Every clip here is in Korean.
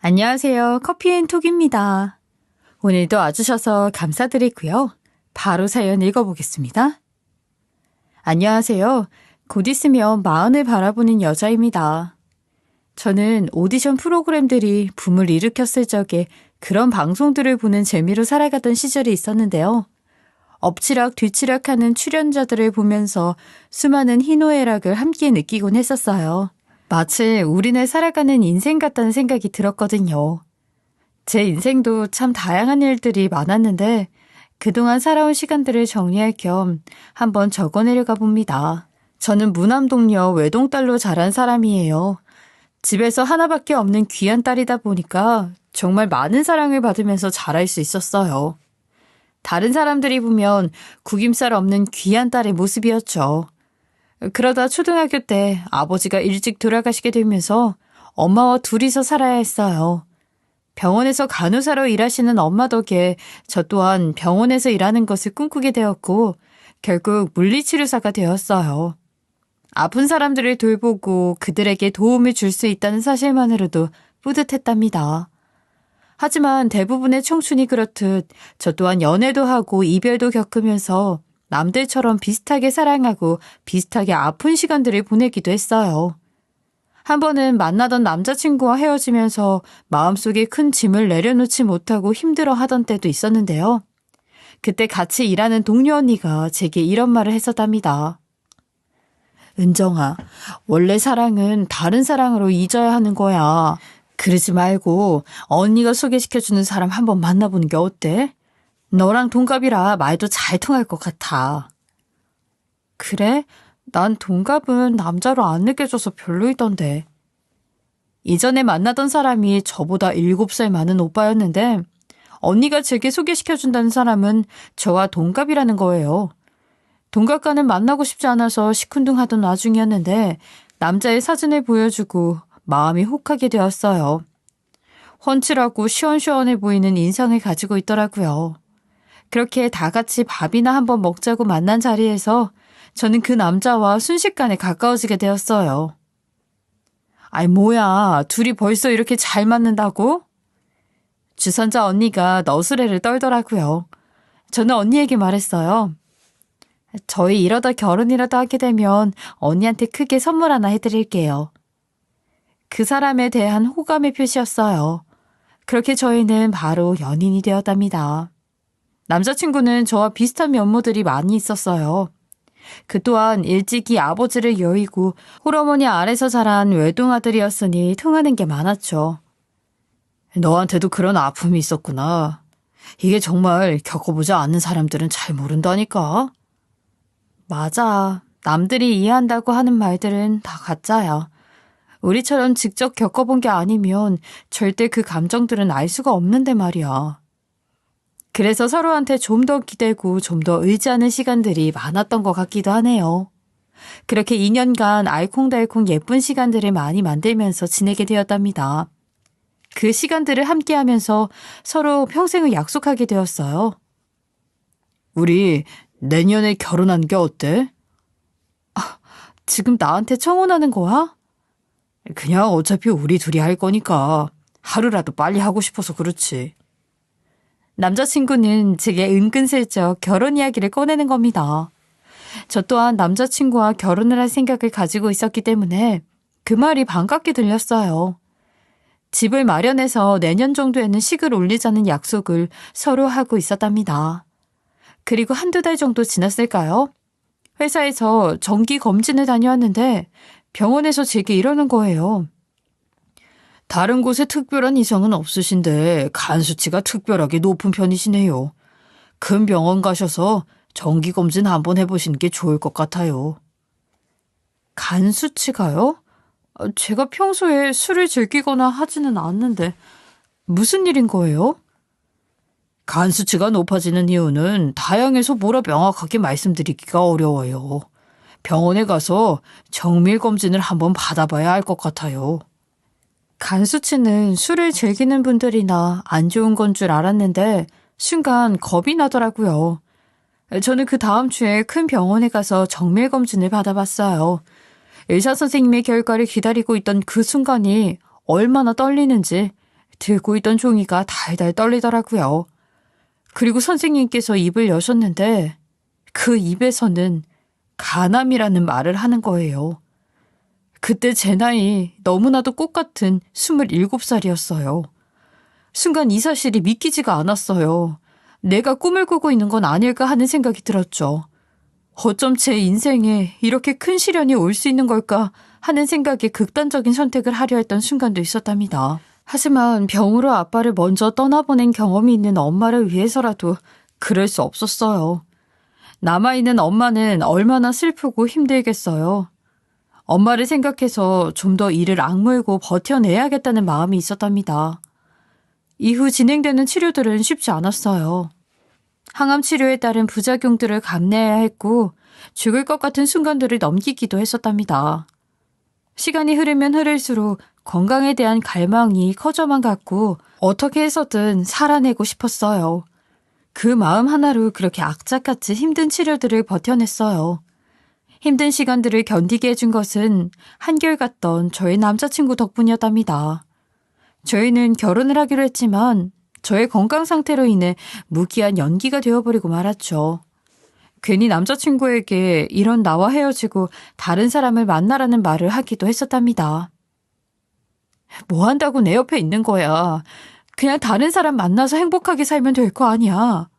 안녕하세요. 커피앤톡입니다. 오늘도 와주셔서 감사드리고요. 바로 사연 읽어보겠습니다. 안녕하세요. 곧 있으면 40을 바라보는 여자입니다. 저는 오디션 프로그램들이 붐을 일으켰을 적에 그런 방송들을 보는 재미로 살아가던 시절이 있었는데요. 엎치락 뒤치락하는 출연자들을 보면서 수많은 희노애락을 함께 느끼곤 했었어요. 마치 우리네 살아가는 인생 같다는 생각이 들었거든요. 제 인생도 참 다양한 일들이 많았는데 그동안 살아온 시간들을 정리할 겸 한번 적어내려가 봅니다. 저는 무남동녀 외동딸로 자란 사람이에요. 집에서 하나밖에 없는 귀한 딸이다 보니까 정말 많은 사랑을 받으면서 자랄 수 있었어요. 다른 사람들이 보면 구김살 없는 귀한 딸의 모습이었죠. 그러다 초등학교 때 아버지가 일찍 돌아가시게 되면서 엄마와 둘이서 살아야 했어요. 병원에서 간호사로 일하시는 엄마 덕에 저 또한 병원에서 일하는 것을 꿈꾸게 되었고 결국 물리치료사가 되었어요. 아픈 사람들을 돌보고 그들에게 도움을 줄 수 있다는 사실만으로도 뿌듯했답니다. 하지만 대부분의 청춘이 그렇듯 저 또한 연애도 하고 이별도 겪으면서 남들처럼 비슷하게 사랑하고 비슷하게 아픈 시간들을 보내기도 했어요. 한 번은 만나던 남자친구와 헤어지면서 마음속에 큰 짐을 내려놓지 못하고 힘들어하던 때도 있었는데요. 그때 같이 일하는 동료 언니가 제게 이런 말을 했었답니다. 은정아, 원래 사랑은 다른 사랑으로 잊어야 하는 거야. 그러지 말고 언니가 소개시켜주는 사람 한번 만나보는 게 어때? 너랑 동갑이라 말도 잘 통할 것 같아. 그래? 난 동갑은 남자로 안 느껴져서 별로이던데. 이전에 만나던 사람이 저보다 7살 많은 오빠였는데 언니가 제게 소개시켜준다는 사람은 저와 동갑이라는 거예요. 동갑과는 만나고 싶지 않아서 시큰둥하던 와중이었는데 남자의 사진을 보여주고 마음이 혹하게 되었어요. 훤칠하고 시원시원해 보이는 인상을 가지고 있더라고요. 그렇게 다 같이 밥이나 한번 먹자고 만난 자리에서 저는 그 남자와 순식간에 가까워지게 되었어요. 아이 뭐야, 둘이 벌써 이렇게 잘 맞는다고? 주선자 언니가 너스레를 떨더라고요. 저는 언니에게 말했어요. 저희 이러다 결혼이라도 하게 되면 언니한테 크게 선물 하나 해드릴게요. 그 사람에 대한 호감의 표시였어요. 그렇게 저희는 바로 연인이 되었답니다. 남자친구는 저와 비슷한 면모들이 많이 있었어요. 그 또한 일찍이 아버지를 여의고 홀어머니 아래서 자란 외동아들이었으니 통하는 게 많았죠. 너한테도 그런 아픔이 있었구나. 이게 정말 겪어보지 않는 사람들은 잘 모른다니까. 맞아. 남들이 이해한다고 하는 말들은 다 가짜야. 우리처럼 직접 겪어본 게 아니면 절대 그 감정들은 알 수가 없는데 말이야. 그래서 서로한테 좀 더 기대고 좀 더 의지하는 시간들이 많았던 것 같기도 하네요. 그렇게 2년간 알콩달콩 예쁜 시간들을 많이 만들면서 지내게 되었답니다. 그 시간들을 함께하면서 서로 평생을 약속하게 되었어요. 우리 내년에 결혼하는 게 어때? 지금 나한테 청혼하는 거야? 그냥 어차피 우리 둘이 할 거니까 하루라도 빨리 하고 싶어서 그렇지. 남자친구는 제게 은근슬쩍 결혼 이야기를 꺼내는 겁니다. 저 또한 남자친구와 결혼을 할 생각을 가지고 있었기 때문에 그 말이 반갑게 들렸어요. 집을 마련해서 내년 정도에는 식을 올리자는 약속을 서로 하고 있었답니다. 그리고 한두 달 정도 지났을까요? 회사에서 정기 검진을 다녀왔는데 병원에서 제게 이러는 거예요. 다른 곳에 특별한 이상은 없으신데 간 수치가 특별하게 높은 편이시네요. 큰 병원 가셔서 정기검진 한번 해보시는 게 좋을 것 같아요. 간 수치가요? 제가 평소에 술을 즐기거나 하지는 않는데 무슨 일인 거예요? 간 수치가 높아지는 이유는 다양해서 뭐라 명확하게 말씀드리기가 어려워요. 병원에 가서 정밀 검진을 한번 받아봐야 할 것 같아요. 간 수치는 술을 즐기는 분들이나 안 좋은 건 줄 알았는데 순간 겁이 나더라고요. 저는 그 다음 주에 큰 병원에 가서 정밀 검진을 받아봤어요. 의사 선생님의 결과를 기다리고 있던 그 순간이 얼마나 떨리는지 들고 있던 종이가 달달 떨리더라고요. 그리고 선생님께서 입을 여셨는데 그 입에서는 간암이라는 말을 하는 거예요. 그때 제 나이 너무나도 꽃같은 27살이었어요. 순간 이 사실이 믿기지가 않았어요. 내가 꿈을 꾸고 있는 건 아닐까 하는 생각이 들었죠. 어쩜 제 인생에 이렇게 큰 시련이 올 수 있는 걸까 하는 생각에 극단적인 선택을 하려 했던 순간도 있었답니다. 하지만 병으로 아빠를 먼저 떠나보낸 경험이 있는 엄마를 위해서라도 그럴 수 없었어요. 남아있는 엄마는 얼마나 슬프고 힘들겠어요. 엄마를 생각해서 좀 더 이를 악물고 버텨내야겠다는 마음이 있었답니다. 이후 진행되는 치료들은 쉽지 않았어요. 항암 치료에 따른 부작용들을 감내해야 했고 죽을 것 같은 순간들을 넘기기도 했었답니다. 시간이 흐르면 흐를수록 건강에 대한 갈망이 커져만 갔고 어떻게 해서든 살아내고 싶었어요. 그 마음 하나로 그렇게 악착같이 힘든 치료들을 버텨냈어요. 힘든 시간들을 견디게 해준 것은 한결같던 저의 남자친구 덕분이었답니다. 저희는 결혼을 하기로 했지만 저의 건강 상태로 인해 무기한 연기가 되어버리고 말았죠. 괜히 남자친구에게 이런 나와 헤어지고 다른 사람을 만나라는 말을 하기도 했었답니다. 뭐 한다고 내 옆에 있는 거야. 그냥 다른 사람 만나서 행복하게 살면 될 거 아니야.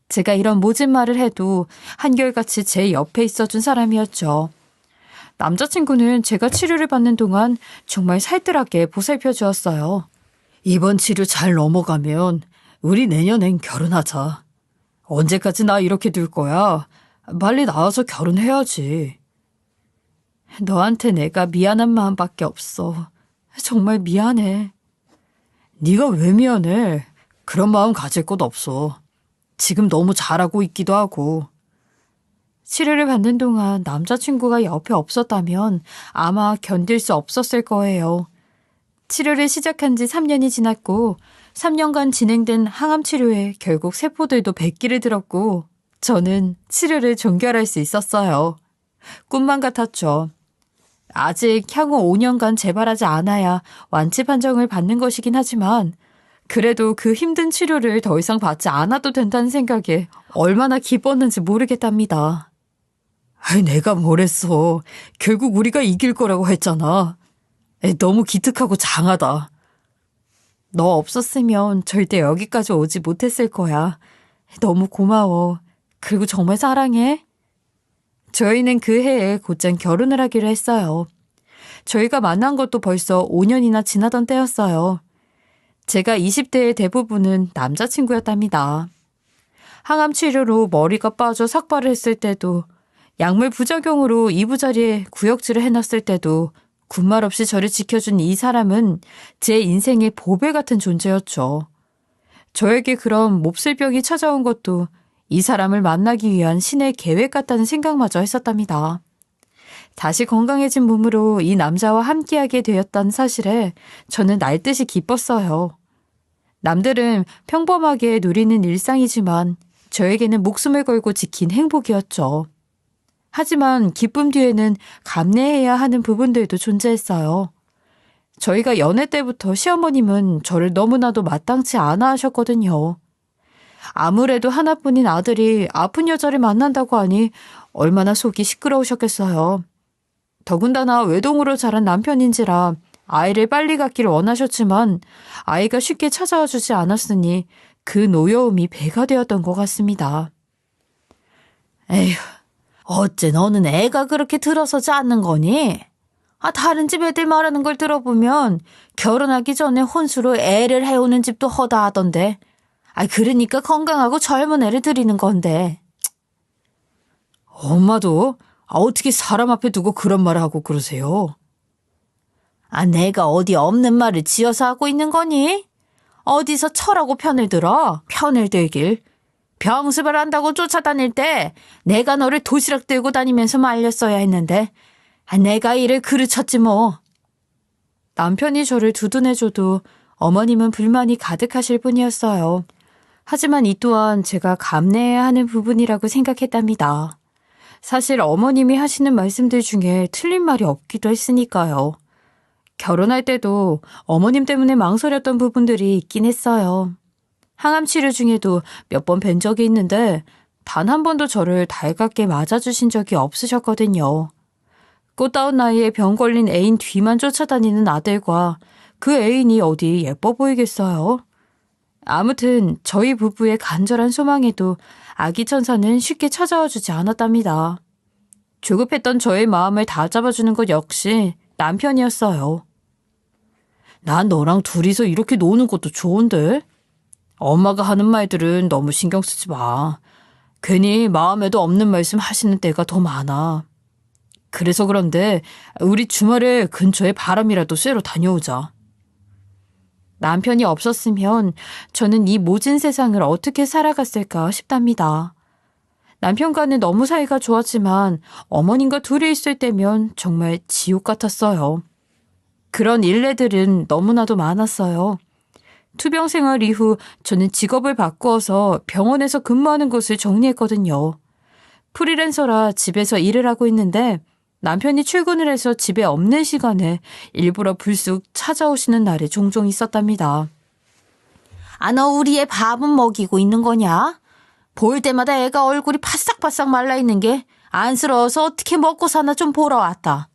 제가 이런 모진 말을 해도 한결같이 제 옆에 있어준 사람이었죠. 남자친구는 제가 치료를 받는 동안 정말 살뜰하게 보살펴 주었어요. 이번 치료 잘 넘어가면 우리 내년엔 결혼하자. 언제까지 나 이렇게 둘 거야? 빨리 나와서 결혼해야지. 너한테 내가 미안한 마음밖에 없어. 정말 미안해. 네가 왜 미안해? 그런 마음 가질 것 없어. 지금 너무 잘하고 있기도 하고. 치료를 받는 동안 남자친구가 옆에 없었다면 아마 견딜 수 없었을 거예요. 치료를 시작한 지 3년이 지났고 3년간 진행된 항암 치료에 결국 세포들도 100기를 들었고 저는 치료를 종결할 수 있었어요. 꿈만 같았죠. 아직 향후 5년간 재발하지 않아야 완치 판정을 받는 것이긴 하지만 그래도 그 힘든 치료를 더 이상 받지 않아도 된다는 생각에 얼마나 기뻤는지 모르겠답니다. 아이, 내가 뭘 했어. 결국 우리가 이길 거라고 했잖아. 너무 기특하고 장하다. 너 없었으면 절대 여기까지 오지 못했을 거야. 너무 고마워. 그리고 정말 사랑해. 저희는 그 해에 곧장 결혼을 하기로 했어요. 저희가 만난 것도 벌써 5년이나 지나던 때였어요. 제가 20대의 대부분은 남자친구였답니다. 항암 치료로 머리가 빠져 삭발을 했을 때도 약물 부작용으로 이부자리에 구역질을 해놨을 때도 군말 없이 저를 지켜준 이 사람은 제 인생의 보배 같은 존재였죠. 저에게 그런 몹쓸 병이 찾아온 것도 이 사람을 만나기 위한 신의 계획 같다는 생각마저 했었답니다. 다시 건강해진 몸으로 이 남자와 함께하게 되었다는 사실에 저는 날듯이 기뻤어요. 남들은 평범하게 누리는 일상이지만 저에게는 목숨을 걸고 지킨 행복이었죠. 하지만 기쁨 뒤에는 감내해야 하는 부분들도 존재했어요. 저희가 연애 때부터 시어머님은 저를 너무나도 마땅치 않아 하셨거든요. 아무래도 하나뿐인 아들이 아픈 여자를 만난다고 하니 얼마나 속이 시끄러우셨겠어요. 더군다나 외동으로 자란 남편인지라 아이를 빨리 갖기를 원하셨지만 아이가 쉽게 찾아와 주지 않았으니 그 노여움이 배가 되었던 것 같습니다. 에휴, 어째 너는 애가 그렇게 들어서지 않는 거니? 다른 집 애들 말하는 걸 들어보면 결혼하기 전에 혼수로 애를 해오는 집도 허다 하던데. 그러니까 건강하고 젊은 애를 들이는 건데. 엄마도 어떻게 사람 앞에 두고 그런 말을 하고 그러세요? 내가 어디 없는 말을 지어서 하고 있는 거니? 어디서 철하고 편을 들어? 편을 들길. 병습을 한다고 쫓아다닐 때 내가 너를 도시락 들고 다니면서 말렸어야 했는데 내가 이를 그르쳤지 뭐. 남편이 저를 두둔해줘도 어머님은 불만이 가득하실 뿐이었어요. 하지만 이 또한 제가 감내해야 하는 부분이라고 생각했답니다. 사실 어머님이 하시는 말씀들 중에 틀린 말이 없기도 했으니까요. 결혼할 때도 어머님 때문에 망설였던 부분들이 있긴 했어요. 항암 치료 중에도 몇 번 뵌 적이 있는데 단 한 번도 저를 달갑게 맞아주신 적이 없으셨거든요. 꽃다운 나이에 병 걸린 애인 뒤만 쫓아다니는 아들과 그 애인이 어디 예뻐 보이겠어요? 아무튼 저희 부부의 간절한 소망에도 아기 천사는 쉽게 찾아와 주지 않았답니다. 조급했던 저의 마음을 다잡아주는 것 역시 남편이었어요. 난 너랑 둘이서 이렇게 노는 것도 좋은데? 엄마가 하는 말들은 너무 신경 쓰지 마. 괜히 마음에도 없는 말씀 하시는 때가 더 많아. 그래서 그런데 우리 주말에 근처에 바람이라도 쐬러 다녀오자. 남편이 없었으면 저는 이 모진 세상을 어떻게 살아갔을까 싶답니다. 남편과는 너무 사이가 좋았지만 어머님과 둘이 있을 때면 정말 지옥 같았어요. 그런 일례들은 너무나도 많았어요. 투병 생활 이후 저는 직업을 바꾸어서 병원에서 근무하는 곳을 정리했거든요. 프리랜서라 집에서 일을 하고 있는데 남편이 출근을 해서 집에 없는 시간에 일부러 불쑥 찾아오시는 날이 종종 있었답니다. 아, 너 우리 애 밥은 먹이고 있는 거냐? 볼 때마다 애가 얼굴이 바싹바싹 말라있는 게 안쓰러워서 어떻게 먹고 사나 좀 보러 왔다.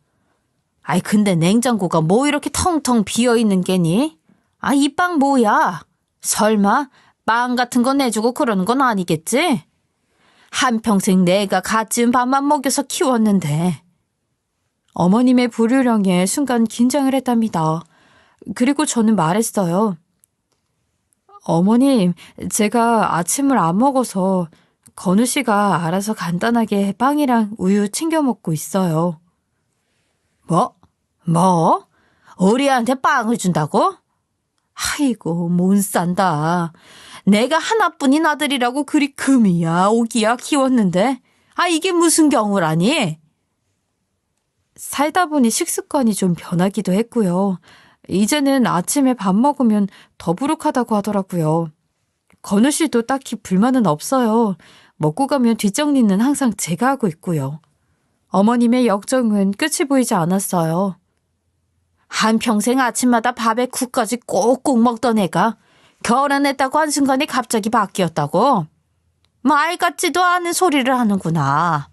아이, 근데 냉장고가 뭐 이렇게 텅텅 비어있는 게니? 아, 이 빵 뭐야? 설마 빵 같은 거 내주고 그러는 건 아니겠지? 한평생 내가 갓 지은 밥만 먹여서 키웠는데. 어머님의 불효령에 순간 긴장을 했답니다. 그리고 저는 말했어요. 어머님, 제가 아침을 안 먹어서 건우 씨가 알아서 간단하게 빵이랑 우유 챙겨 먹고 있어요. 뭐? 우리한테 빵을 준다고? 아이고, 못 산다. 내가 하나뿐인 아들이라고 그리 금이야 오기야 키웠는데 이게 무슨 경우라니? 살다 보니 식습관이 좀 변하기도 했고요. 이제는 아침에 밥 먹으면 더부룩하다고 하더라고요. 건우 씨도 딱히 불만은 없어요. 먹고 가면 뒷정리는 항상 제가 하고 있고요. 어머님의 역정은 끝이 보이지 않았어요. 한평생 아침마다 밥에 국까지 꼭꼭 먹던 애가 결혼했다고 한순간에 갑자기 바뀌었다고? 말 같지도 않은 소리를 하는구나.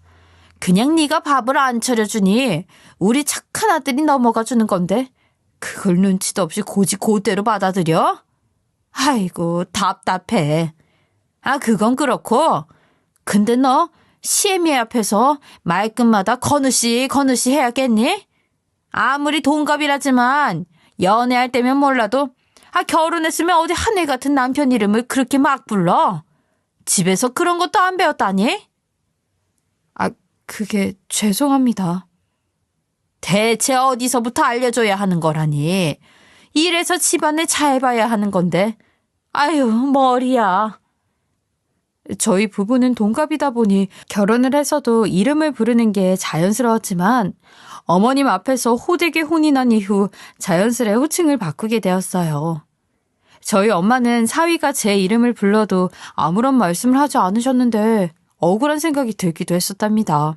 그냥 네가 밥을 안 차려주니 우리 착한 아들이 넘어가 주는 건데 그걸 눈치도 없이 고지고대로 받아들여? 아이고, 답답해. 그건 그렇고 근데 너 시애미 앞에서 말끝마다 건우씨 해야겠니? 아무리 동갑이라지만 연애할 때면 몰라도 결혼했으면 어디 하늘 같은 남편 이름을 그렇게 막 불러? 집에서 그런 것도 안 배웠다니? 그게 죄송합니다. 대체 어디서부터 알려줘야 하는 거라니? 이래서 집안을 잘 봐야 하는 건데. 아유, 머리야. 저희 부부는 동갑이다 보니 결혼을 해서도 이름을 부르는 게 자연스러웠지만 어머님 앞에서 호되게 혼이 난 이후 자연스레 호칭을 바꾸게 되었어요. 저희 엄마는 사위가 제 이름을 불러도 아무런 말씀을 하지 않으셨는데 억울한 생각이 들기도 했었답니다.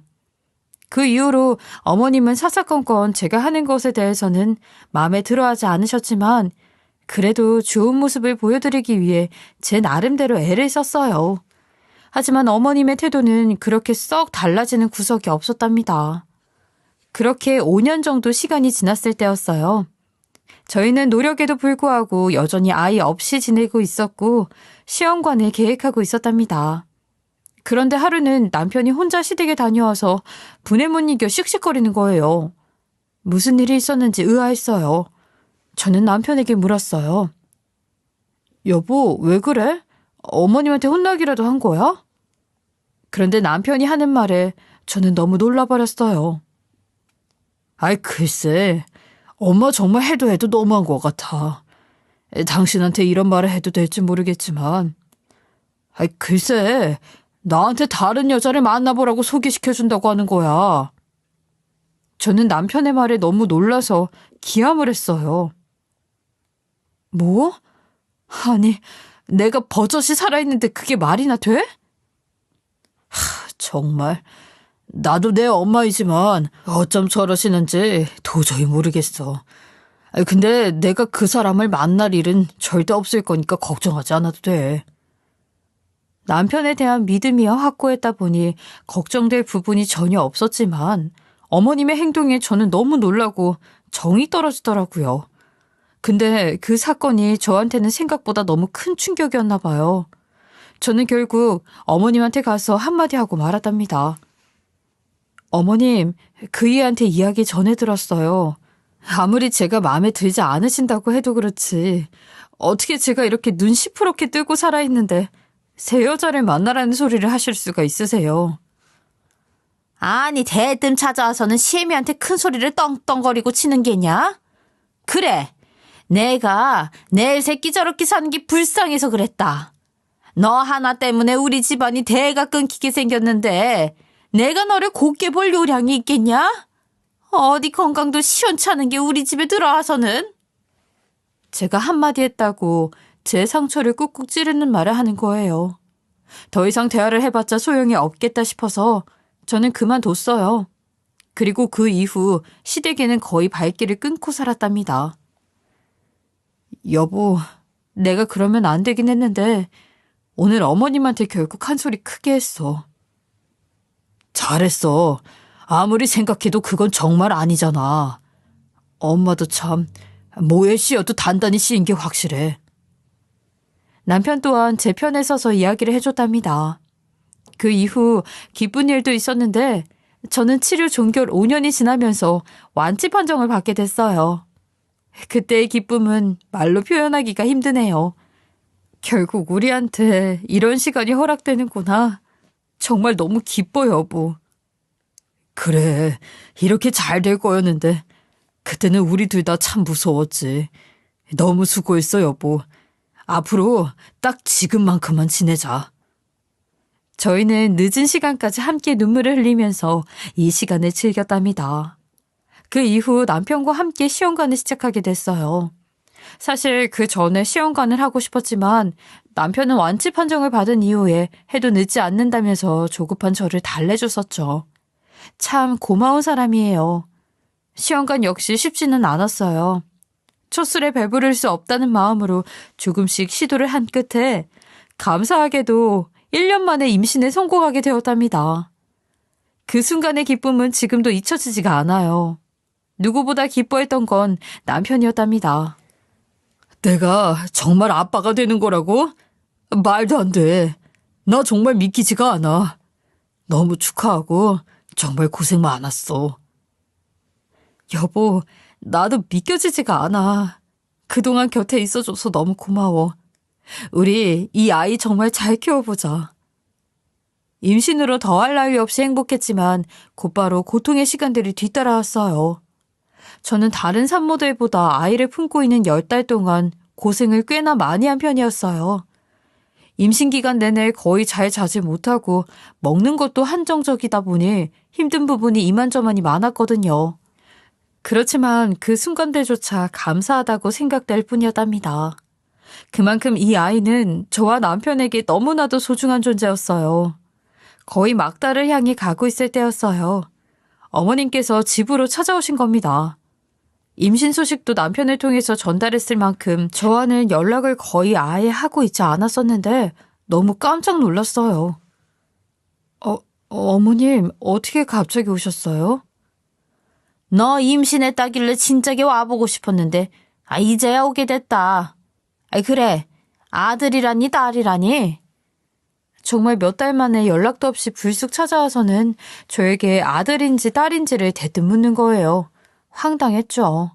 그 이후로 어머님은 사사건건 제가 하는 것에 대해서는 마음에 들어하지 않으셨지만 그래도 좋은 모습을 보여드리기 위해 제 나름대로 애를 썼어요. 하지만 어머님의 태도는 그렇게 썩 달라지는 구석이 없었답니다. 그렇게 5년 정도 시간이 지났을 때였어요. 저희는 노력에도 불구하고 여전히 아이 없이 지내고 있었고 시험관을 계획하고 있었답니다. 그런데 하루는 남편이 혼자 시댁에 다녀와서 분에 못 이겨 씩씩거리는 거예요. 무슨 일이 있었는지 의아했어요. 저는 남편에게 물었어요. 여보, 왜 그래? 어머님한테 혼나기라도 한 거야? 그런데 남편이 하는 말에 저는 너무 놀라버렸어요. 글쎄, 엄마 정말 해도 너무한 것 같아. 당신한테 이런 말을 해도 될지 모르겠지만 글쎄, 나한테 다른 여자를 만나보라고 소개시켜준다고 하는 거야. 저는 남편의 말에 너무 놀라서 기함을 했어요. 뭐? 아니, 내가 버젓이 살아있는데 그게 말이나 돼? 정말 나도 내 엄마이지만 어쩜 저러시는지 도저히 모르겠어. 근데 내가 그 사람을 만날 일은 절대 없을 거니까 걱정하지 않아도 돼. 남편에 대한 믿음이야 확고했다 보니 걱정될 부분이 전혀 없었지만 어머님의 행동에 저는 너무 놀라고 정이 떨어지더라고요. 근데 그 사건이 저한테는 생각보다 너무 큰 충격이었나 봐요. 저는 결국 어머님한테 가서 한마디 하고 말았답니다. 어머님, 그 이한테 이야기 전해 들었어요. 아무리 제가 마음에 들지 않으신다고 해도 그렇지. 어떻게 제가 이렇게 눈 시퍼렇게 뜨고 살아있는데 새 여자를 만나라는 소리를 하실 수가 있으세요? 아니, 대뜸 찾아와서는 시애미한테 큰 소리를 떵떵거리고 치는 게냐? 그래, 내가 내 새끼 저렇게 사는 게 불쌍해서 그랬다. 너 하나 때문에 우리 집안이 대가 끊기게 생겼는데 내가 너를 곱게 볼 요량이 있겠냐? 어디 건강도 시원찮은 게 우리 집에 들어와서는. 제가 한마디 했다고 제 상처를 꾹꾹 찌르는 말을 하는 거예요. 더 이상 대화를 해봤자 소용이 없겠다 싶어서 저는 그만뒀어요. 그리고 그 이후 시댁에는 거의 발길을 끊고 살았답니다. 여보, 내가 그러면 안 되긴 했는데 오늘 어머님한테 결국 한 소리 크게 했어. 잘했어. 아무리 생각해도 그건 정말 아니잖아. 엄마도 참 뭐에 씌어도 단단히 씌인 게 확실해. 남편 또한 제 편에 서서 이야기를 해줬답니다. 그 이후 기쁜 일도 있었는데 저는 치료 종결 5년이 지나면서 완치 판정을 받게 됐어요. 그때의 기쁨은 말로 표현하기가 힘드네요. 결국 우리한테 이런 시간이 허락되는구나. 정말 너무 기뻐, 여보. 그래, 이렇게 잘 될 거였는데 그때는 우리 둘 다 참 무서웠지. 너무 수고했어, 여보. 앞으로 딱 지금만큼만 지내자. 저희는 늦은 시간까지 함께 눈물을 흘리면서 이 시간을 즐겼답니다. 그 이후 남편과 함께 시험관을 시작하게 됐어요. 사실 그 전에 시험관을 하고 싶었지만 남편은 완치 판정을 받은 이후에 해도 늦지 않는다면서 조급한 저를 달래줬었죠. 참 고마운 사람이에요. 시험관 역시 쉽지는 않았어요. 첫 술에 배부를 수 없다는 마음으로 조금씩 시도를 한 끝에 감사하게도 1년 만에 임신에 성공하게 되었답니다. 그 순간의 기쁨은 지금도 잊혀지지가 않아요. 누구보다 기뻐했던 건 남편이었답니다. 내가 정말 아빠가 되는 거라고? 말도 안 돼. 나 정말 믿기지가 않아. 너무 축하하고 정말 고생 많았어. 여보, 나도 믿겨지지가 않아. 그동안 곁에 있어줘서 너무 고마워. 우리 이 아이 정말 잘 키워보자. 임신으로 더할 나위 없이 행복했지만 곧바로 고통의 시간들이 뒤따라왔어요. 저는 다른 산모들보다 아이를 품고 있는 10달 동안 고생을 꽤나 많이 한 편이었어요. 임신 기간 내내 거의 잘 자지 못하고 먹는 것도 한정적이다 보니 힘든 부분이 이만저만이 많았거든요. 그렇지만 그 순간들조차 감사하다고 생각될 뿐이었답니다. 그만큼 이 아이는 저와 남편에게 너무나도 소중한 존재였어요. 거의 막달을 향해 가고 있을 때였어요. 어머님께서 집으로 찾아오신 겁니다. 임신 소식도 남편을 통해서 전달했을 만큼 저와는 연락을 거의 아예 하고 있지 않았었는데 너무 깜짝 놀랐어요. 어머님, 어떻게 갑자기 오셨어요? 너 임신했다길래 진작에 와보고 싶었는데 이제야 오게 됐다. 그래, 아들이라니 딸이라니? 정말 몇 달 만에 연락도 없이 불쑥 찾아와서는 저에게 아들인지 딸인지를 대뜸 묻는 거예요. 황당했죠.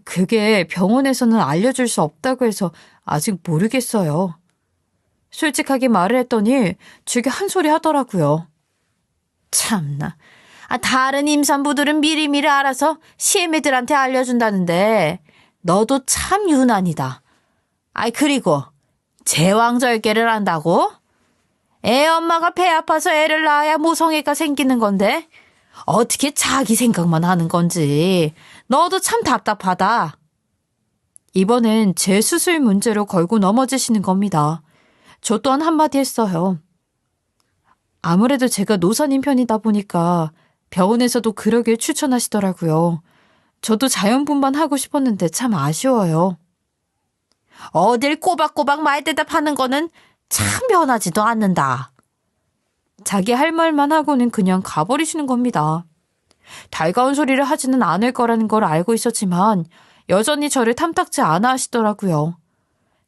그게 병원에서는 알려줄 수 없다고 해서 아직 모르겠어요. 솔직하게 말을 했더니 제게 한 소리 하더라고요. 참나. 다른 임산부들은 미리미리 알아서 시애미들한테 알려준다는데 너도 참 유난이다. 그리고 제왕절개를 한다고? 애 엄마가 배 아파서 애를 낳아야 모성애가 생기는 건데 어떻게 자기 생각만 하는 건지 너도 참 답답하다. 이번엔 제 수술 문제로 걸고 넘어지시는 겁니다. 저 또한 한마디 했어요. 아무래도 제가 노산인 편이다 보니까 병원에서도 그러길 추천하시더라고요. 저도 자연분만 하고 싶었는데 참 아쉬워요. 어딜 꼬박꼬박 말대답하는 거는 참 변하지도 않는다. 자기 할 말만 하고는 그냥 가버리시는 겁니다. 달가운 소리를 하지는 않을 거라는 걸 알고 있었지만 여전히 저를 탐탁지 않아 하시더라고요.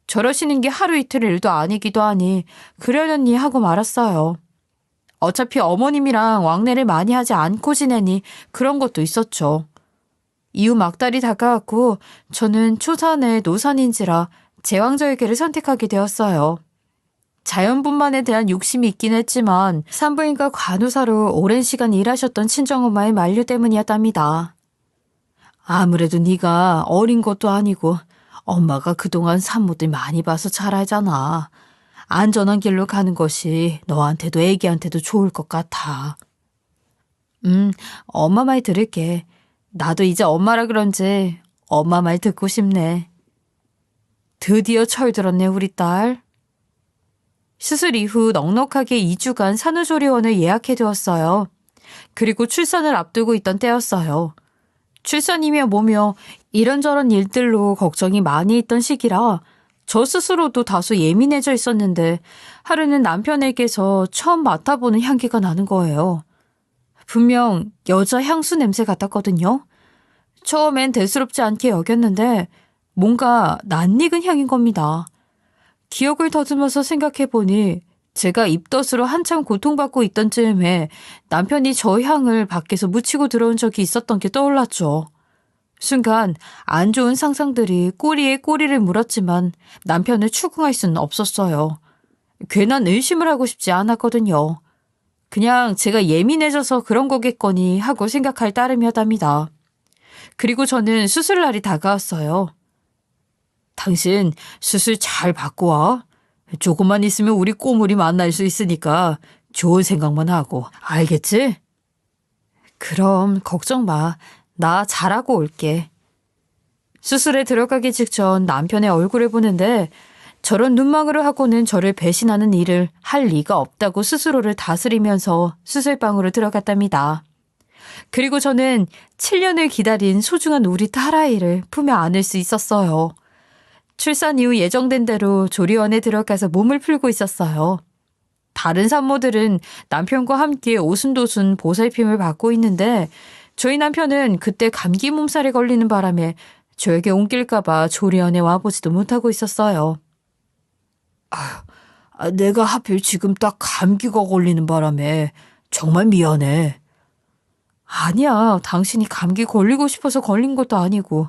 저러시는 게 하루 이틀 일도 아니기도 하니 그러려니 하고 말았어요. 어차피 어머님이랑 왕래를 많이 하지 않고 지내니 그런 것도 있었죠. 이후 막달이 다가왔고 저는 초산의 노산인지라 제왕절개를 선택하게 되었어요. 자연분만에 대한 욕심이 있긴 했지만 산부인과 간호사로 오랜 시간 일하셨던 친정엄마의 만류 때문이었답니다. 아무래도 네가 어린 것도 아니고 엄마가 그동안 산모들 많이 봐서 잘 알잖아. 안전한 길로 가는 것이 너한테도 애기한테도 좋을 것 같아. 엄마 말 들을게. 나도 이제 엄마라 그런지 엄마 말 듣고 싶네. 드디어 철들었네 우리 딸. 수술 이후 넉넉하게 2주간 산후조리원을 예약해두었어요. 그리고 출산을 앞두고 있던 때였어요. 출산이며 뭐며 이런저런 일들로 걱정이 많이 있던 시기라 저 스스로도 다소 예민해져 있었는데 하루는 남편에게서 처음 맡아보는 향기가 나는 거예요. 분명 여자 향수 냄새 같았거든요. 처음엔 대수롭지 않게 여겼는데 뭔가 낯익은 향인 겁니다. 기억을 더듬어서 생각해보니 제가 입덧으로 한참 고통받고 있던 즈음에 남편이 저 향을 밖에서 묻히고 들어온 적이 있었던 게 떠올랐죠. 순간 안 좋은 상상들이 꼬리에 꼬리를 물었지만 남편을 추궁할 수는 없었어요. 괜한 의심을 하고 싶지 않았거든요. 그냥 제가 예민해져서 그런 거겠거니 하고 생각할 따름이었답니다. 그리고 저는 수술날이 다가왔어요. 당신 수술 잘 받고 와. 조금만 있으면 우리 꼬물이 만날 수 있으니까 좋은 생각만 하고 알겠지? 그럼 걱정 마. 나 잘하고 올게. 수술에 들어가기 직전 남편의 얼굴을 보는데 저런 눈망울을 하고는 저를 배신하는 일을 할 리가 없다고 스스로를 다스리면서 수술방으로 들어갔답니다. 그리고 저는 7년을 기다린 소중한 우리 딸아이를 품에 안을 수 있었어요. 출산 이후 예정된 대로 조리원에 들어가서 몸을 풀고 있었어요. 다른 산모들은 남편과 함께 오순도순 보살핌을 받고 있는데 저희 남편은 그때 감기 몸살에 걸리는 바람에 저에게 옮길까봐 조리원에 와보지도 못하고 있었어요. 내가 하필 지금 딱 감기가 걸리는 바람에 정말 미안해. 아니야, 당신이 감기 걸리고 싶어서 걸린 것도 아니고.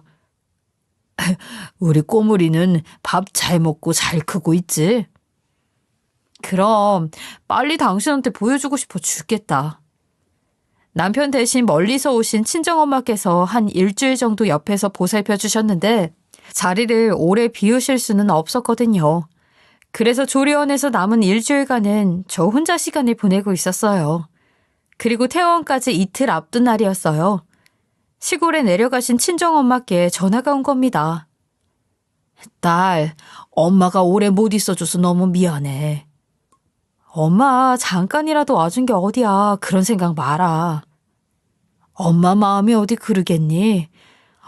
우리 꼬물이는 밥 잘 먹고 잘 크고 있지? 그럼 빨리 당신한테 보여주고 싶어 죽겠다. 남편 대신 멀리서 오신 친정엄마께서 한 일주일 정도 옆에서 보살펴 주셨는데 자리를 오래 비우실 수는 없었거든요. 그래서 조리원에서 남은 일주일간은 저 혼자 시간을 보내고 있었어요. 그리고 퇴원까지 이틀 앞둔 날이었어요. 시골에 내려가신 친정엄마께 전화가 온 겁니다. 딸, 엄마가 오래 못 있어줘서 너무 미안해. 엄마, 잠깐이라도 와준 게 어디야. 그런 생각 마라. 엄마 마음이 어디 그러겠니?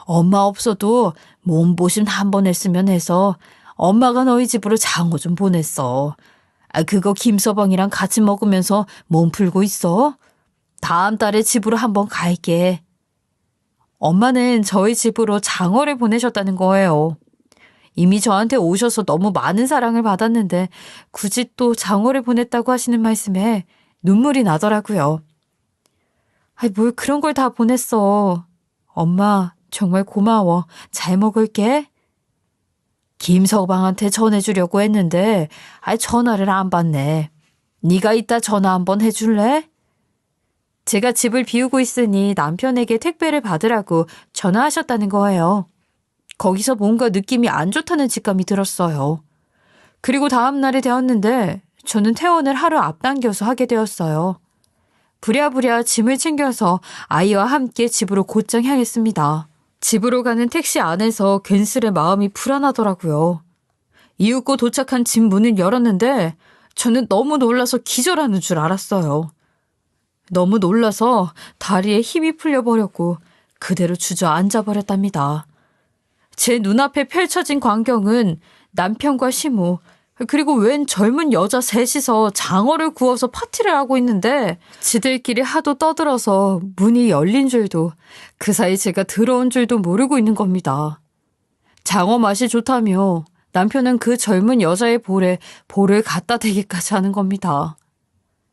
엄마 없어도 몸보심 한 번 했으면 해서 엄마가 너희 집으로 장어 좀 보냈어. 그거 김서방이랑 같이 먹으면서 몸 풀고 있어. 다음 달에 집으로 한번 갈게. 엄마는 저희 집으로 장어를 보내셨다는 거예요. 이미 저한테 오셔서 너무 많은 사랑을 받았는데 굳이 또 장어를 보냈다고 하시는 말씀에 눈물이 나더라고요. 뭘 그런 걸 다 보냈어. 엄마 정말 고마워. 잘 먹을게. 김서방한테 전해주려고 했는데 전화를 안 받네. 네가 이따 전화 한번 해줄래? 제가 집을 비우고 있으니 남편에게 택배를 받으라고 전화하셨다는 거예요. 거기서 뭔가 느낌이 안 좋다는 직감이 들었어요. 그리고 다음 날이 되었는데 저는 퇴원을 하루 앞당겨서 하게 되었어요. 부랴부랴 짐을 챙겨서 아이와 함께 집으로 곧장 향했습니다. 집으로 가는 택시 안에서 괜스레 마음이 불안하더라고요. 이윽고 도착한 집 문을 열었는데 저는 너무 놀라서 기절하는 줄 알았어요. 너무 놀라서 다리에 힘이 풀려버렸고 그대로 주저앉아 버렸답니다. 제 눈앞에 펼쳐진 광경은 남편과 시모, 그리고 웬 젊은 여자 셋이서 장어를 구워서 파티를 하고 있는데 지들끼리 하도 떠들어서 문이 열린 줄도 그 사이 제가 들어온 줄도 모르고 있는 겁니다. 장어 맛이 좋다며 남편은 그 젊은 여자의 볼에 볼을 갖다 대기까지 하는 겁니다.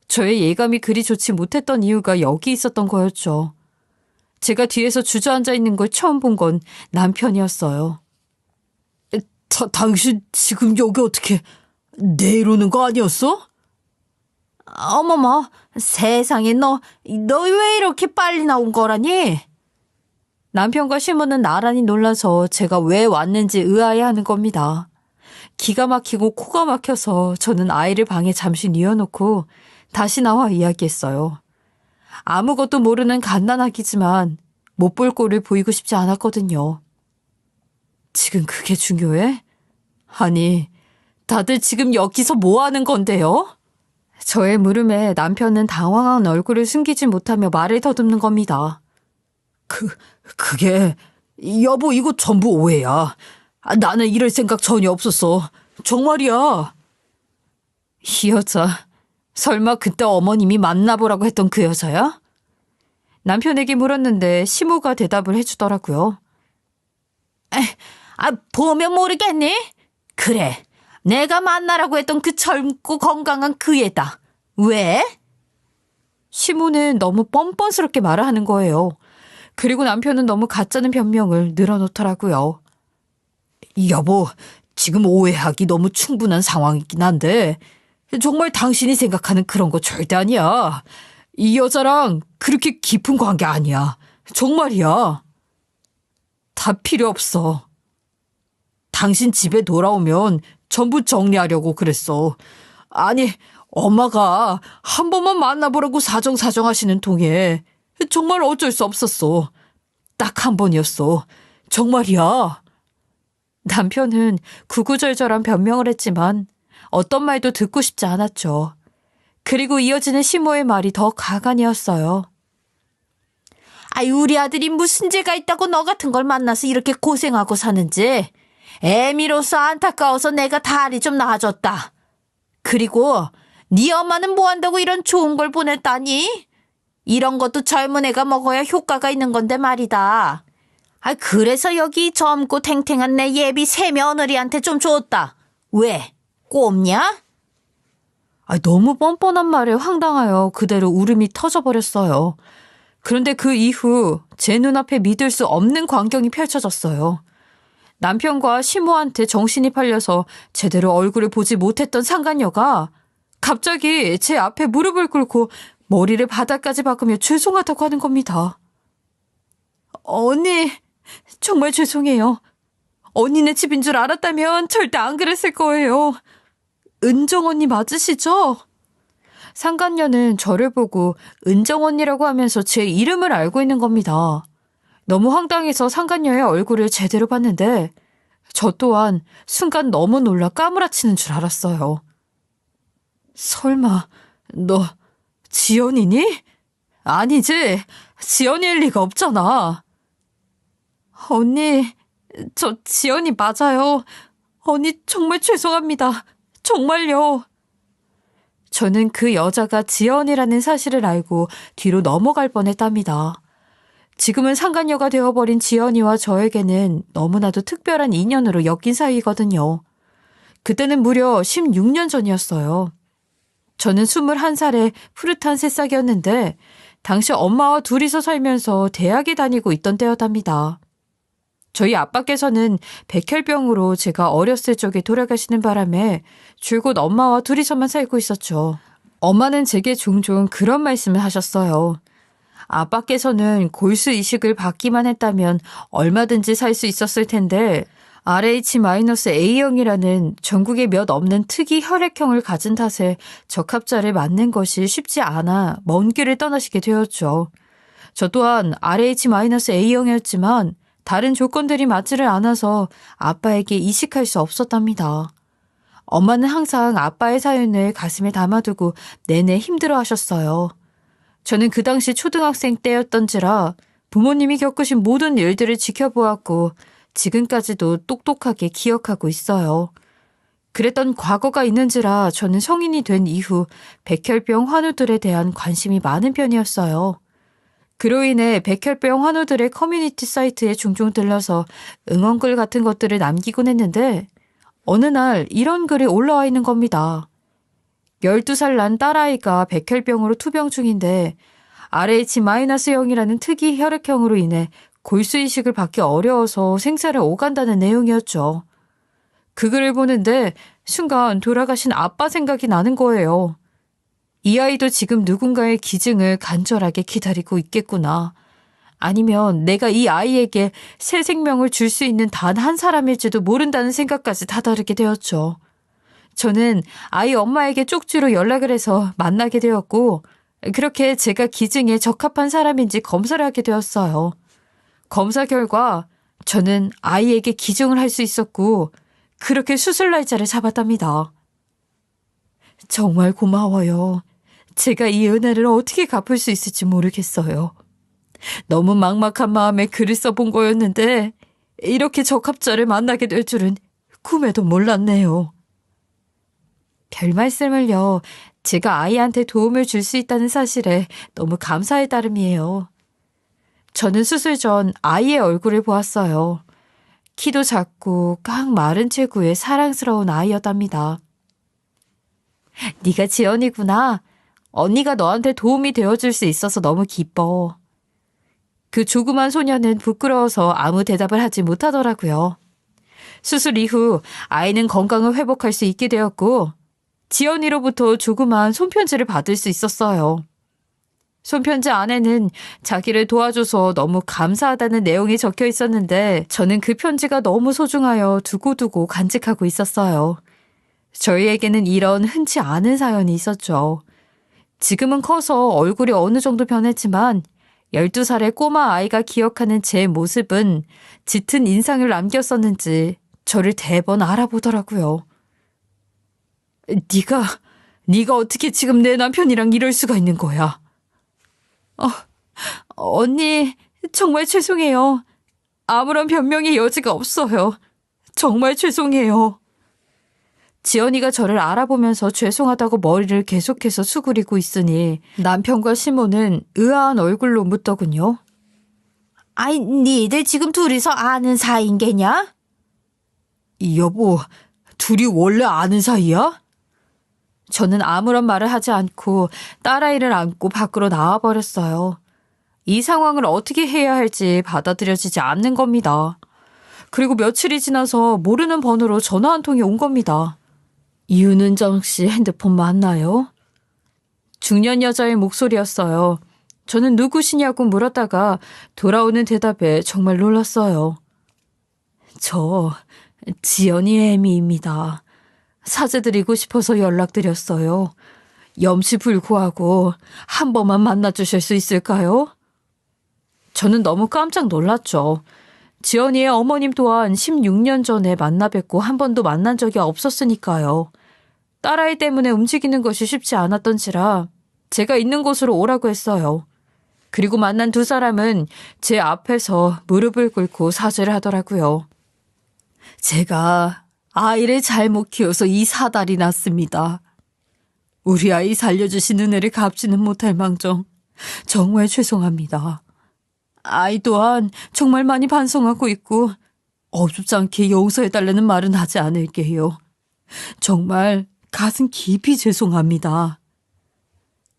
저의 예감이 그리 좋지 못했던 이유가 여기 있었던 거였죠. 제가 뒤에서 주저앉아 있는 걸 처음 본 건 남편이었어요. 당신 지금 여기 어떻게 내일 오는 거 아니었어? 어머머, 세상에 너 왜 이렇게 빨리 나온 거라니? 남편과 시모는 나란히 놀라서 제가 왜 왔는지 의아해하는 겁니다. 기가 막히고 코가 막혀서 저는 아이를 방에 잠시 뉘어놓고 다시 나와 이야기했어요. 아무것도 모르는 갓난아기지만 못 볼 꼴을 보이고 싶지 않았거든요. 지금 그게 중요해? 아니, 다들 지금 여기서 뭐 하는 건데요? 저의 물음에 남편은 당황한 얼굴을 숨기지 못하며 말을 더듬는 겁니다. 그게 여보 이거 전부 오해야. 나는 이럴 생각 전혀 없었어. 정말이야. 이 여자 설마 그때 어머님이 만나보라고 했던 그 여자야? 남편에게 물었는데 시모가 대답을 해주더라고요. 보면 모르겠니? 그래, 내가 만나라고 했던 그 젊고 건강한 그 애다. 왜? 시모는 너무 뻔뻔스럽게 말을 하는 거예요. 그리고 남편은 너무 가짜는 변명을 늘어놓더라고요. 여보, 지금 오해하기 너무 충분한 상황이긴 한데 정말 당신이 생각하는 그런 거 절대 아니야. 이 여자랑 그렇게 깊은 관계 아니야. 정말이야. 다 필요 없어. 당신 집에 돌아오면 전부 정리하려고 그랬어. 아니, 엄마가 한 번만 만나보라고 사정사정 하시는 통에 정말 어쩔 수 없었어. 딱 한 번이었어. 정말이야. 남편은 구구절절한 변명을 했지만 어떤 말도 듣고 싶지 않았죠. 그리고 이어지는 시모의 말이 더 가관이었어요. 우리 아들이 무슨 죄가 있다고 너 같은 걸 만나서 이렇게 고생하고 사는지 애미로서 안타까워서 내가 다리 좀 놔줬다. 그리고 네 엄마는 뭐 한다고 이런 좋은 걸 보냈다니? 이런 것도 젊은 애가 먹어야 효과가 있는 건데 말이다. 그래서 여기 젊고 탱탱한 내 예비 새며느리한테 좀 줬다. 왜? 꼽냐? 너무 뻔뻔한 말에 황당하여 그대로 울음이 터져버렸어요. 그런데 그 이후 제 눈앞에 믿을 수 없는 광경이 펼쳐졌어요. 남편과 시모한테 정신이 팔려서 제대로 얼굴을 보지 못했던 상간녀가 갑자기 제 앞에 무릎을 꿇고 머리를 바닥까지 박으며 죄송하다고 하는 겁니다. 언니, 정말 죄송해요. 언니네 집인 줄 알았다면 절대 안 그랬을 거예요. 은정 언니 맞으시죠? 상간녀는 저를 보고 은정 언니라고 하면서 제 이름을 알고 있는 겁니다. 너무 황당해서 상간녀의 얼굴을 제대로 봤는데 저 또한 순간 너무 놀라 까무라치는 줄 알았어요. 설마 너 지연이니? 아니지, 지연이일 리가 없잖아. 언니, 저 지연이 맞아요. 언니 정말 죄송합니다. 정말요. 저는 그 여자가 지연이라는 사실을 알고 뒤로 넘어갈 뻔했답니다. 지금은 상간녀가 되어버린 지연이와 저에게는 너무나도 특별한 인연으로 엮인 사이거든요. 그때는 무려 16년 전이었어요. 저는 21살의 푸릇한 새싹이었는데 당시 엄마와 둘이서 살면서 대학에 다니고 있던 때였답니다. 저희 아빠께서는 백혈병으로 제가 어렸을 적에 돌아가시는 바람에 줄곧 엄마와 둘이서만 살고 있었죠. 엄마는 제게 종종 그런 말씀을 하셨어요. 아빠께서는 골수 이식을 받기만 했다면 얼마든지 살 수 있었을 텐데 RH-A형이라는 전국에 몇 없는 특이 혈액형을 가진 탓에 적합자를 맞는 것이 쉽지 않아 먼 길을 떠나시게 되었죠. 저 또한 RH-A형이었지만 다른 조건들이 맞지를 않아서 아빠에게 이식할 수 없었답니다. 엄마는 항상 아빠의 사연을 가슴에 담아두고 내내 힘들어하셨어요. 저는 그 당시 초등학생 때였던지라 부모님이 겪으신 모든 일들을 지켜보았고 지금까지도 똑똑하게 기억하고 있어요. 그랬던 과거가 있는지라 저는 성인이 된 이후 백혈병 환우들에 대한 관심이 많은 편이었어요. 그로 인해 백혈병 환우들의 커뮤니티 사이트에 종종 들러서 응원글 같은 것들을 남기곤 했는데 어느 날 이런 글이 올라와 있는 겁니다. 12살 난 딸아이가 백혈병으로 투병 중인데 RH-0이라는 특이 혈액형으로 인해 골수이식을 받기 어려워서 생사를 오간다는 내용이었죠. 그 글을 보는데 순간 돌아가신 아빠 생각이 나는 거예요. 이 아이도 지금 누군가의 기증을 간절하게 기다리고 있겠구나. 아니면 내가 이 아이에게 새 생명을 줄 수 있는 단 한 사람일지도 모른다는 생각까지 다다르게 되었죠. 저는 아이 엄마에게 쪽지로 연락을 해서 만나게 되었고 그렇게 제가 기증에 적합한 사람인지 검사를 하게 되었어요. 검사 결과 저는 아이에게 기증을 할 수 있었고 그렇게 수술 날짜를 잡았답니다. 정말 고마워요. 제가 이 은혜를 어떻게 갚을 수 있을지 모르겠어요. 너무 막막한 마음에 글을 써본 거였는데 이렇게 적합자를 만나게 될 줄은 꿈에도 몰랐네요. 별 말씀을요. 제가 아이한테 도움을 줄 수 있다는 사실에 너무 감사의 따름이에요. 저는 수술 전 아이의 얼굴을 보았어요. 키도 작고 깡 마른 체구의 사랑스러운 아이였답니다. 네가 지연이구나. 언니가 너한테 도움이 되어줄 수 있어서 너무 기뻐. 그 조그만 소녀는 부끄러워서 아무 대답을 하지 못하더라고요. 수술 이후 아이는 건강을 회복할 수 있게 되었고 지연이로부터 조그만 손편지를 받을 수 있었어요. 손편지 안에는 자기를 도와줘서 너무 감사하다는 내용이 적혀 있었는데 저는 그 편지가 너무 소중하여 두고두고 간직하고 있었어요. 저희에게는 이런 흔치 않은 사연이 있었죠. 지금은 커서 얼굴이 어느 정도 변했지만 12살의 꼬마 아이가 기억하는 제 모습은 짙은 인상을 남겼었는지 저를 대번 알아보더라고요. 네가 어떻게 지금 내 남편이랑 이럴 수가 있는 거야? 언니, 정말 죄송해요. 아무런 변명의 여지가 없어요. 정말 죄송해요. 지연이가 저를 알아보면서 죄송하다고 머리를 계속해서 수그리고 있으니 남편과 시모는 의아한 얼굴로 묻더군요. 아이, 니들 지금 둘이서 아는 사이인 게냐? 여보, 둘이 원래 아는 사이야? 저는 아무런 말을 하지 않고 딸아이를 안고 밖으로 나와버렸어요. 이 상황을 어떻게 해야 할지 받아들여지지 않는 겁니다. 그리고 며칠이 지나서 모르는 번호로 전화 한 통이 온 겁니다. 이윤은정 씨 핸드폰 맞나요? 중년 여자의 목소리였어요. 저는 누구시냐고 물었다가 돌아오는 대답에 정말 놀랐어요. 저 지연이 애미입니다. 사죄드리고 싶어서 연락드렸어요. 염치불구하고 한 번만 만나주실 수 있을까요? 저는 너무 깜짝 놀랐죠. 지연이의 어머님 또한 16년 전에 만나 뵙고 한 번도 만난 적이 없었으니까요. 딸아이 때문에 움직이는 것이 쉽지 않았던지라 제가 있는 곳으로 오라고 했어요. 그리고 만난 두 사람은 제 앞에서 무릎을 꿇고 사죄를 하더라고요. 제가 아이를 잘못 키워서 이 사달이 났습니다. 우리 아이 살려주신 은혜를 갚지는 못할 망정 정말 죄송합니다. 아이 또한 정말 많이 반성하고 있고 어줍지 않게 용서해달라는 말은 하지 않을게요. 정말 가슴 깊이 죄송합니다.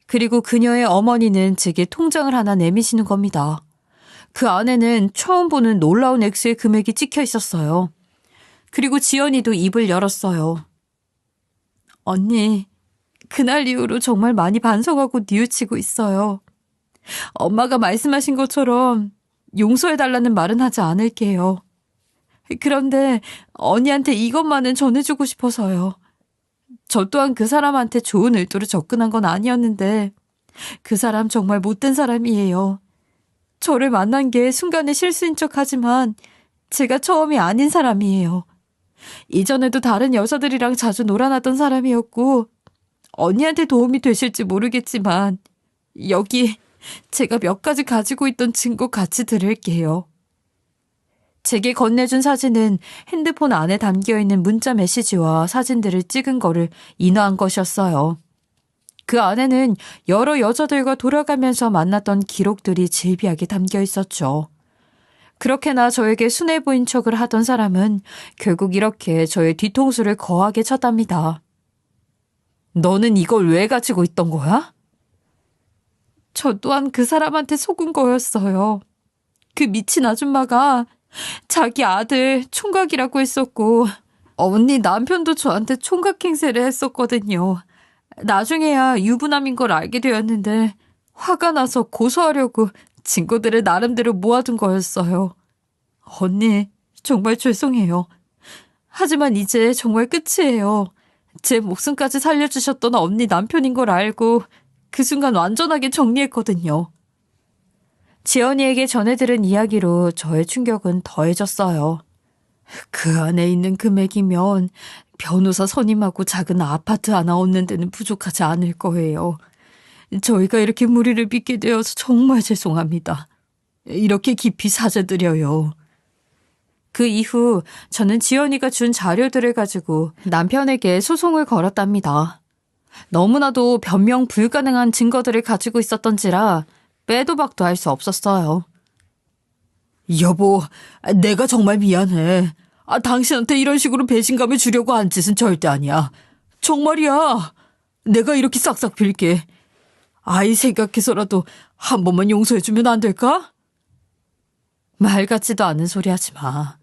그리고 그녀의 어머니는 제게 통장을 하나 내미시는 겁니다. 그 안에는 처음 보는 놀라운 액수의 금액이 찍혀 있었어요. 그리고 지연이도 입을 열었어요. 언니, 그날 이후로 정말 많이 반성하고 뉘우치고 있어요. 엄마가 말씀하신 것처럼 용서해달라는 말은 하지 않을게요. 그런데 언니한테 이것만은 전해주고 싶어서요. 저 또한 그 사람한테 좋은 의도로 접근한 건 아니었는데 그 사람 정말 못된 사람이에요. 저를 만난 게 순간의 실수인 척하지만 제가 처음이 아닌 사람이에요. 이전에도 다른 여자들이랑 자주 놀아나던 사람이었고 언니한테 도움이 되실지 모르겠지만 여기 제가 몇 가지 가지고 있던 증거 같이 드릴게요. 제게 건네준 사진은 핸드폰 안에 담겨있는 문자 메시지와 사진들을 찍은 거를 인화한 것이었어요. 그 안에는 여러 여자들과 돌아가면서 만났던 기록들이 질비하게 담겨 있었죠. 그렇게나 저에게 순해 보인 척을 하던 사람은 결국 이렇게 저의 뒤통수를 거하게 쳤답니다. 너는 이걸 왜 가지고 있던 거야? 저 또한 그 사람한테 속은 거였어요. 그 미친 아줌마가 자기 아들 총각이라고 했었고 언니 남편도 저한테 총각 행세를 했었거든요. 나중에야 유부남인 걸 알게 되었는데 화가 나서 고소하려고 증거들을 나름대로 모아둔 거였어요. 언니, 정말 죄송해요. 하지만 이제 정말 끝이에요. 제 목숨까지 살려주셨던 언니 남편인 걸 알고 그 순간 완전하게 정리했거든요. 지연이에게 전해들은 이야기로 저의 충격은 더해졌어요. 그 안에 있는 금액이면 변호사 선임하고 작은 아파트 하나 얻는 데는 부족하지 않을 거예요. 저희가 이렇게 무리를 빚게 되어서 정말 죄송합니다. 이렇게 깊이 사죄드려요. 그 이후 저는 지연이가 준 자료들을 가지고 남편에게 소송을 걸었답니다. 너무나도 변명 불가능한 증거들을 가지고 있었던지라 빼도 박도 할 수 없었어요. 여보, 내가 정말 미안해. 당신한테 이런 식으로 배신감을 주려고 한 짓은 절대 아니야. 정말이야. 내가 이렇게 싹싹 빌게. 아이 생각해서라도 한 번만 용서해주면 안 될까? 말 같지도 않은 소리 하지 마.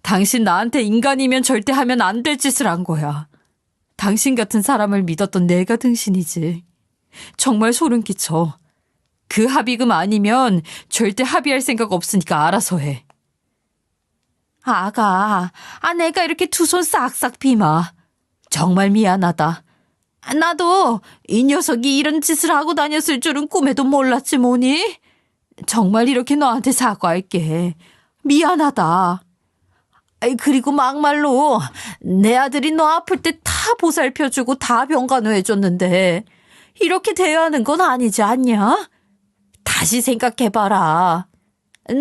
당신 나한테 인간이면 절대 하면 안 될 짓을 한 거야. 당신 같은 사람을 믿었던 내가 등신이지. 정말 소름 끼쳐. 그 합의금 아니면 절대 합의할 생각 없으니까 알아서 해. 아가, 내가 이렇게 두 손 싹싹 비마. 정말 미안하다. 나도 이 녀석이 이런 짓을 하고 다녔을 줄은 꿈에도 몰랐지 뭐니? 정말 이렇게 너한테 사과할게. 미안하다. 그리고 막말로 내 아들이 너 아플 때 다 보살펴주고 다 병간호해줬는데 이렇게 대하는 건 아니지 않냐? 다시 생각해봐라.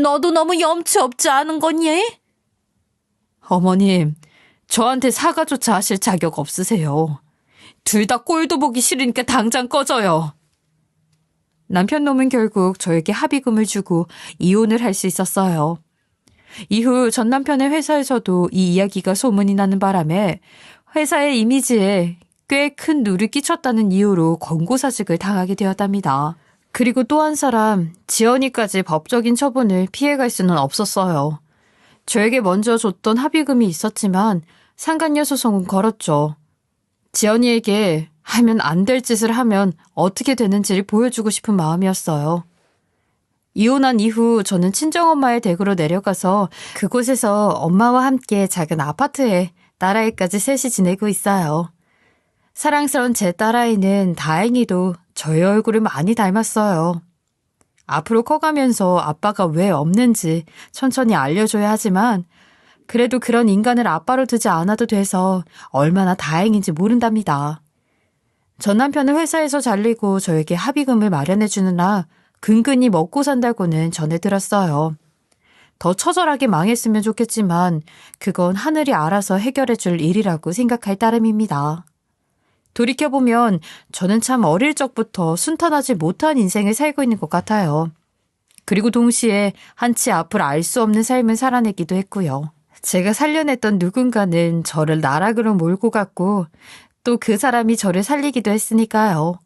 너도 너무 염치 없지 않은 거니? 어머님, 저한테 사과조차 하실 자격 없으세요. 둘 다 꼴도 보기 싫으니까 당장 꺼져요. 남편 놈은 결국 저에게 합의금을 주고 이혼을 할 수 있었어요. 이후 전 남편의 회사에서도 이 이야기가 소문이 나는 바람에 회사의 이미지에 꽤 큰 누를 끼쳤다는 이유로 권고사직을 당하게 되었답니다. 그리고 또 한 사람, 지연이까지 법적인 처분을 피해갈 수는 없었어요. 저에게 먼저 줬던 합의금이 있었지만 상간녀 소송은 걸었죠. 지연이에게 하면 안 될 짓을 하면 어떻게 되는지를 보여주고 싶은 마음이었어요. 이혼한 이후 저는 친정엄마의 댁으로 내려가서 그곳에서 엄마와 함께 작은 아파트에 딸아이까지 셋이 지내고 있어요. 사랑스러운 제 딸아이는 다행히도 저의 얼굴을 많이 닮았어요. 앞으로 커가면서 아빠가 왜 없는지 천천히 알려줘야 하지만 그래도 그런 인간을 아빠로 두지 않아도 돼서 얼마나 다행인지 모른답니다. 전 남편은 회사에서 잘리고 저에게 합의금을 마련해 주느라 근근히 먹고 산다고는 전해 들었어요. 더 처절하게 망했으면 좋겠지만 그건 하늘이 알아서 해결해 줄 일이라고 생각할 따름입니다. 돌이켜보면 저는 참 어릴 적부터 순탄하지 못한 인생을 살고 있는 것 같아요. 그리고 동시에 한치 앞을 알 수 없는 삶을 살아내기도 했고요. 제가 살려냈던 누군가는 저를 나락으로 몰고 갔고 또 그 사람이 저를 살리기도 했으니까요.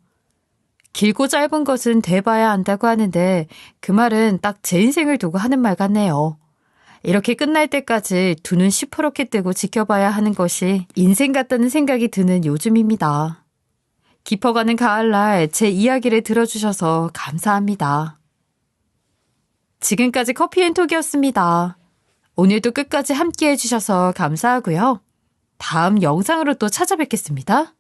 길고 짧은 것은 돼봐야 안다고 하는데 그 말은 딱 제 인생을 두고 하는 말 같네요. 이렇게 끝날 때까지 두 눈 시퍼렇게 뜨고 지켜봐야 하는 것이 인생 같다는 생각이 드는 요즘입니다. 깊어가는 가을날 제 이야기를 들어주셔서 감사합니다. 지금까지 커피앤톡이었습니다. 오늘도 끝까지 함께 해주셔서 감사하고요. 다음 영상으로 또 찾아뵙겠습니다.